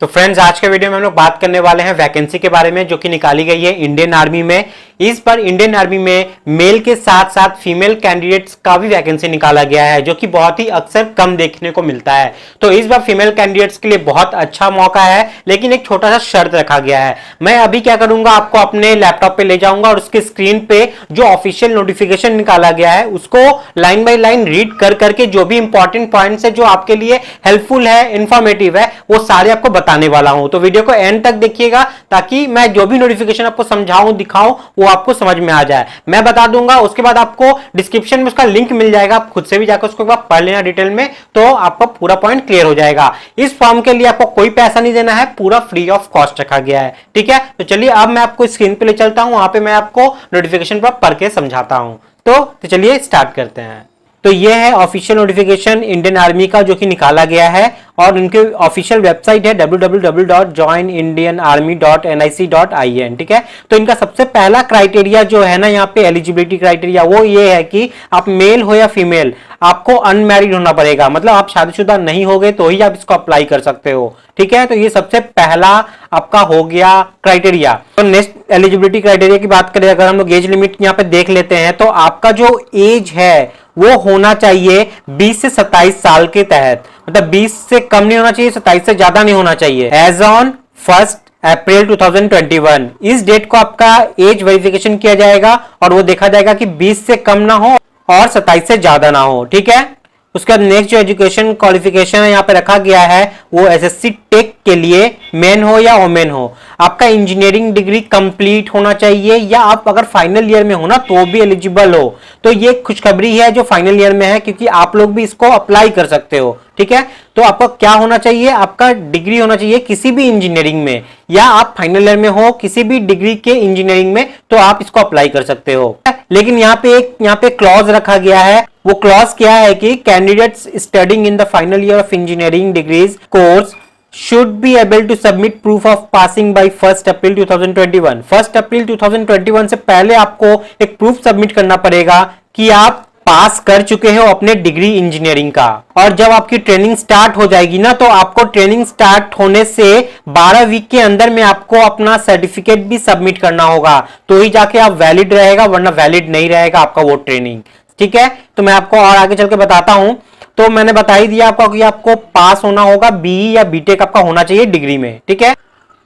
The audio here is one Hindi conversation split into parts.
तो फ्रेंड्स, आज के वीडियो में हम लोग बात करने वाले हैं वैकेंसी के बारे में जो कि निकाली गई है इंडियन आर्मी में। इस बार इंडियन आर्मी में मेल के साथ साथ फीमेल कैंडिडेट्स का भी वैकेंसी निकाला गया है जो कि बहुत ही अक्सर कम देखने को मिलता है। तो इस बार फीमेल कैंडिडेट्स के लिए बहुत अच्छा मौका है, लेकिन एक छोटा सा शर्त रखा गया है। मैं अभी क्या करूंगा, आपको अपने लैपटॉप पे ले जाऊंगा और उसके स्क्रीन पे जो ऑफिशियल नोटिफिकेशन निकाला गया है उसको लाइन बाय लाइन रीड कर करके जो भी इंपॉर्टेंट पॉइंट्स है, जो आपके लिए हेल्पफुल है, इंफॉर्मेटिव है, वो सारे आपको बताने वाला हूं। तो वीडियो को एंड तक देखिएगा ताकि मैं जो भी नोटिफिकेशन आपको समझाऊं, दिखाऊं, वो आपको समझ में आ जाए। मैं बता दूंगा, उसके बाद आपको डिस्क्रिप्शन में उसका लिंक मिल जाएगा, आप खुद से भी जाकर उसको एक बार पढ़ लेना डिटेल में, तो आपका पूरा पॉइंट क्लियर हो जाएगा। इस फॉर्म के लिए आपको कोई पैसा नहीं देना है, पूरा फ्री ऑफ कॉस्ट रखा गया है। ठीक है, तो चलिए अब मैं आपको स्क्रीन पे ले चलता हूं, वहां पे मैं आपको नोटिफिकेशन पर पढ़ के समझाता हूं। तो चलिए स्टार्ट करते हैं। तो ये है ऑफिशियल नोटिफिकेशन इंडियन आर्मी का जो कि निकाला गया है और उनके ऑफिशियल वेबसाइट है www.joinindianarmy.nic.in। ठीक है, तो इनका सबसे पहला क्राइटेरिया जो है ना, यहाँ पे एलिजिबिलिटी क्राइटेरिया, वो ये है कि आप मेल हो या फीमेल, आपको अनमैरिड होना पड़ेगा। मतलब आप शादीशुदा नहीं हो गए तो ही आप इसको अप्लाई कर सकते हो। ठीक है, तो ये सबसे पहला आपका हो गया क्राइटेरिया। तो नेक्स्ट एलिजिबिलिटी क्राइटेरिया की बात करें, अगर हम लोग एज लिमिट यहाँ पे देख लेते हैं, तो आपका जो एज है वो होना चाहिए 20 से 27 साल के तहत। मतलब 20 से कम नहीं होना चाहिए, 27 से ज्यादा नहीं होना चाहिए। एज ऑन 1 अप्रैल 2021 इस डेट को आपका एज वेरिफिकेशन किया जाएगा और वो देखा जाएगा कि 20 से कम ना हो और 27 से ज्यादा ना हो। ठीक है, उसके बाद नेक्स्ट जो एजुकेशन क्वालिफिकेशन है यहाँ पे रखा गया है, वो एसएससी टेक के लिए मेन हो या वोमेन हो, आपका इंजीनियरिंग डिग्री कंप्लीट होना चाहिए, या आप अगर फाइनल ईयर में हो ना तो भी एलिजिबल हो। तो ये खुशखबरी है जो फाइनल ईयर में है, क्योंकि आप लोग भी इसको अप्लाई कर सकते हो। ठीक है, तो आपका क्या होना चाहिए, आपका डिग्री होना चाहिए किसी भी इंजीनियरिंग में, या आप फाइनल ईयर में हो किसी भी डिग्री के इंजीनियरिंग में, तो आप इसको अप्लाई कर सकते हो। लेकिन यहाँ पे क्लॉज रखा गया है। वो क्लॉज क्या है कि candidates studying in the final year of engineering degrees course should be able to submit proof of passing by 1 अप्रैल 2021। 1 अप्रैल 2021 से पहले आपको एक प्रूफ सबमिट करना पड़ेगा कि आप पास कर चुके हो अपने डिग्री इंजीनियरिंग का। और जब आपकी ट्रेनिंग स्टार्ट हो जाएगी ना, तो आपको ट्रेनिंग स्टार्ट होने से 12 वीक के अंदर में आपको अपना सर्टिफिकेट भी सबमिट करना होगा, तो ही जाके आप वैलिड रहेगा, वरना वैलिड नहीं रहेगा आपका वो ट्रेनिंग। ठीक है, तो मैं आपको और आगे चल के बताता हूं। तो मैंने बता ही दिया आपको कि आपको पास होना होगा, बीई या बीटेक आपका होना चाहिए डिग्री में। ठीक है,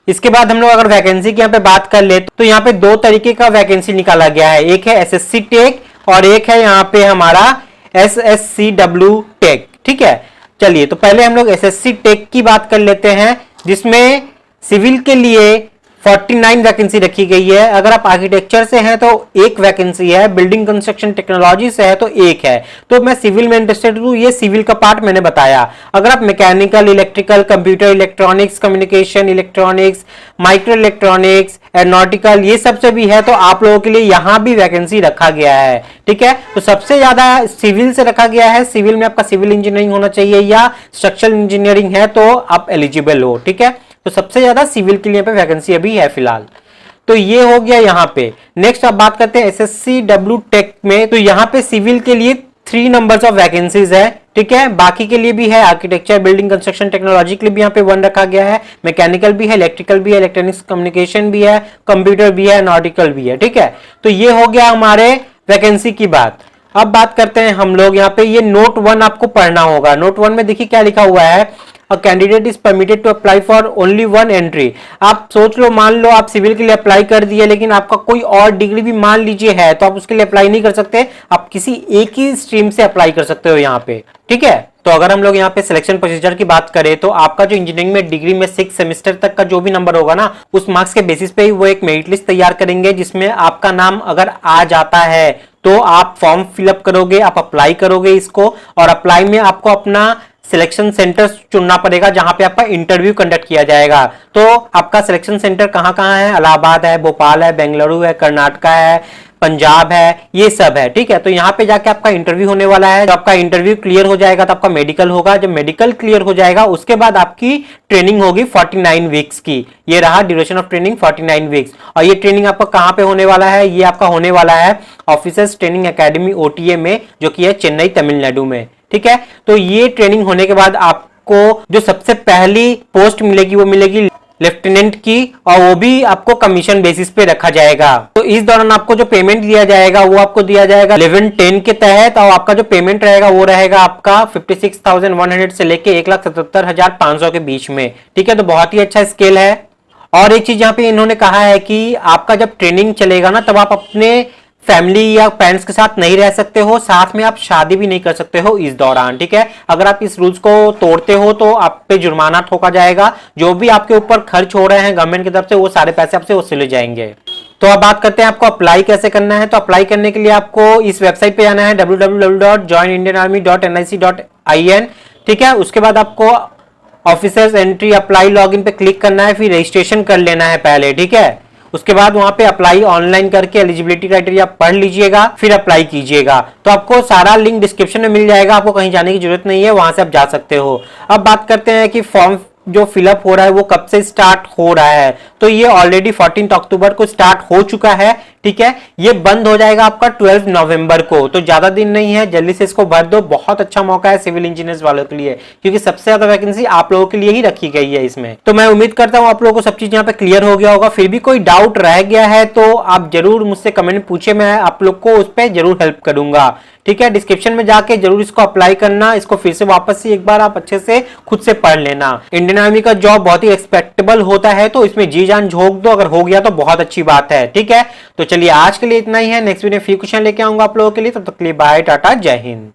इसके बाद हम लोग अगर वैकेंसी की यहाँ पे बात कर ले, तो यहाँ पे दो तरीके का वैकेंसी निकाला गया है। एक है एसएससी टेक और एक है यहाँ पे हमारा एसएससीडब्ल्यू टेक। ठीक है, चलिए तो पहले हम लोग एसएससी टेक की बात कर लेते हैं, जिसमें सिविल के लिए 49 वैकेंसी रखी गई है। अगर आप आर्किटेक्चर से हैं तो एक वैकेंसी है, बिल्डिंग कंस्ट्रक्शन टेक्नोलॉजी से है तो एक है। तो मैं सिविल में इंटरेस्टेड हूं, ये सिविल का पार्ट मैंने बताया। अगर आप mechanical, electrical, computer, electronics, communication electronics, micro electronics, aeronautical, ये सब से भी है, तो आप लोगों के लिए यहां भी वैकेंसी रखा गया है। ठीक है, तो सबसे ज्यादा सिविल से रखा गया है। सिविल में आपका सिविल इंजीनियरिंग होना चाहिए या स्ट्रक्चरल इंजीनियरिंग है तो आप एलिजिबल हो। ठीक है, तो सबसे ज्यादा सिविल के लिए पे वैकेंसी अभी है फिलहाल। तो ये हो गया यहाँ पे। नेक्स्ट आप बात करते हैं एसएससीडब्ल्यू टेक में, तो यहाँ पे सिविल के लिए 3 नंबर्स ऑफ वैकेंसीज है। ठीक है, बाकी के लिए भी है, आर्किटेक्चर, बिल्डिंग कंस्ट्रक्शन टेक्नोलॉजी के लिए भी यहाँ पे 1 रखा गया है, मैकेनिकल भी है, इलेक्ट्रिकल भी है, इलेक्ट्रॉनिक्स कम्युनिकेशन भी है, कंप्यूटर भी है, नॉटिकल भी है। ठीक है, तो ये हो गया हमारे वैकेंसी की बात। अब बात करते हैं हम लोग यहाँ पे, ये नोट 1 आपको पढ़ना होगा। नोट 1 में देखिए क्या लिखा हुआ है, A candidate is permitted to apply for only one entry। आप सोच लो, मान लो आप सिविल के लिए अप्लाई कर दिए, लेकिन आपका कोई और डिग्री भी मान लीजिए है, तो आप उसके लिए अप्लाई नहीं कर सकते, आप किसी एक ही स्ट्रीम से अप्लाई कर सकते हो यहाँ पे। ठीक है, तो अगर हम लोग यहाँ पे सिलेक्शन प्रोसीजर की बात करें, तो आपका जो इंजीनियरिंग में डिग्री में 6 सेमेस्टर तक का जो भी नंबर होगा ना, उस मार्क्स के बेसिस पे ही वो एक मेरिट लिस्ट तैयार करेंगे, जिसमें आपका नाम अगर आ जाता है तो आप फॉर्म फिलअप करोगे, आप अप्लाई करोगे इसको, और अप्लाई में आपको अपना सिलेक्शन सेंटर चुनना पड़ेगा जहां पे आपका इंटरव्यू कंडक्ट किया जाएगा। तो आपका सिलेक्शन सेंटर कहां कहां है, इलाहाबाद है, भोपाल है, बेंगलुरु है, कर्नाटका है, पंजाब है, ये सब है। ठीक है, तो यहाँ पे जाके आपका इंटरव्यू होने वाला है। जब आपका इंटरव्यू क्लियर हो जाएगा तो आपका मेडिकल होगा। जब मेडिकल क्लियर हो जाएगा उसके बाद आपकी ट्रेनिंग होगी 49 वीक्स की। ये रहा ड्यूरेशन ऑफ ट्रेनिंग 49 वीक्स। और ये ट्रेनिंग आपका कहाँ पे होने वाला है, ये आपका होने वाला है ऑफिसर्स ट्रेनिंग एकेडमी OTA में, जो कि है चेन्नई तमिलनाडु में। ठीक है, तो ये ट्रेनिंग होने के बाद आप आपको जो सबसे पहली पोस्ट मिलेगी वो मिलेगी लेफ्टिनेंट की, और वो भी आपको कमीशन बेसिस पे रखा जाएगा। तो इस दौरान आपको जो पेमेंट दिया जाएगा वो आपको दिया जाएगा 11-10 के तहत, और आपका जो पेमेंट रहेगा वो रहेगा आपका 56,100 से लेके 1,77,500 के बीच में। ठीक है, तो बहुत ही अच्छा स्केल है। और एक चीज यहाँ पे इन्होंने कहा है कि आपका जब ट्रेनिंग चलेगा ना, तब आप अपने फैमिली या पेरेंट्स के साथ नहीं रह सकते हो, साथ में आप शादी भी नहीं कर सकते हो इस दौरान। ठीक है, अगर आप इस रूल्स को तोड़ते हो तो आप पे जुर्माना ठोका जाएगा। जो भी आपके ऊपर खर्च हो रहे हैं गवर्नमेंट की तरफ से, वो सारे पैसे आपसे वसूले जाएंगे। तो अब बात करते हैं आपको अप्लाई कैसे करना है। तो अप्लाई करने के लिए आपको इस वेबसाइट पे जाना है www.joinindianarmy.nic.in। ठीक है, उसके बाद आपको ऑफिसर्स एंट्री अप्लाई लॉगिन पे क्लिक करना है, फिर रजिस्ट्रेशन कर लेना है पहले। ठीक है, उसके बाद वहां पे अप्लाई ऑनलाइन करके एलिजिबिलिटी क्राइटेरिया पढ़ लीजिएगा, फिर अप्लाई कीजिएगा। तो आपको सारा लिंक डिस्क्रिप्शन में मिल जाएगा, आपको कहीं जाने की जरूरत नहीं है, वहां से आप जा सकते हो। अब बात करते हैं कि फॉर्म जो फिलअप हो रहा है वो कब से स्टार्ट हो रहा है। तो ये ऑलरेडी 14 अक्टूबर को स्टार्ट हो चुका है। ठीक है, ये बंद हो जाएगा आपका 12 नवंबर को, तो ज्यादा दिन नहीं है, जल्दी से इसको भर दो। बहुत अच्छा मौका है सिविल इंजीनियर्स वालों के लिए, क्योंकि सबसे ज्यादा वैकेंसी आप लोगों के लिए ही रखी गई है इसमें। तो मैं उम्मीद करता हूं आप लोगों को सब चीज यहाँ पे क्लियर हो गया होगा। फिर भी कोई डाउट रह गया है तो आप जरूर मुझसे कमेंट पूछे, मैं आप लोग को उस पर जरूर हेल्प करूंगा। ठीक है, डिस्क्रिप्शन में जाके जरूर इसको अप्लाई करना, इसको फिर से वापस से एक बार आप अच्छे से खुद से पढ़ लेना। इंडियन आर्मी का जॉब बहुत ही एक्सपेक्टेबल होता है, तो इसमें जी जान झोंक दो, अगर हो गया तो बहुत अच्छी बात है। ठीक है, तो चलिए आज के लिए इतना ही है। नेक्स्ट वीडियो फिर क्वेश्चन लेके आऊंगा आप लोगों के लिए, तब तक के लिए बाय, टाटा, जय हिंद।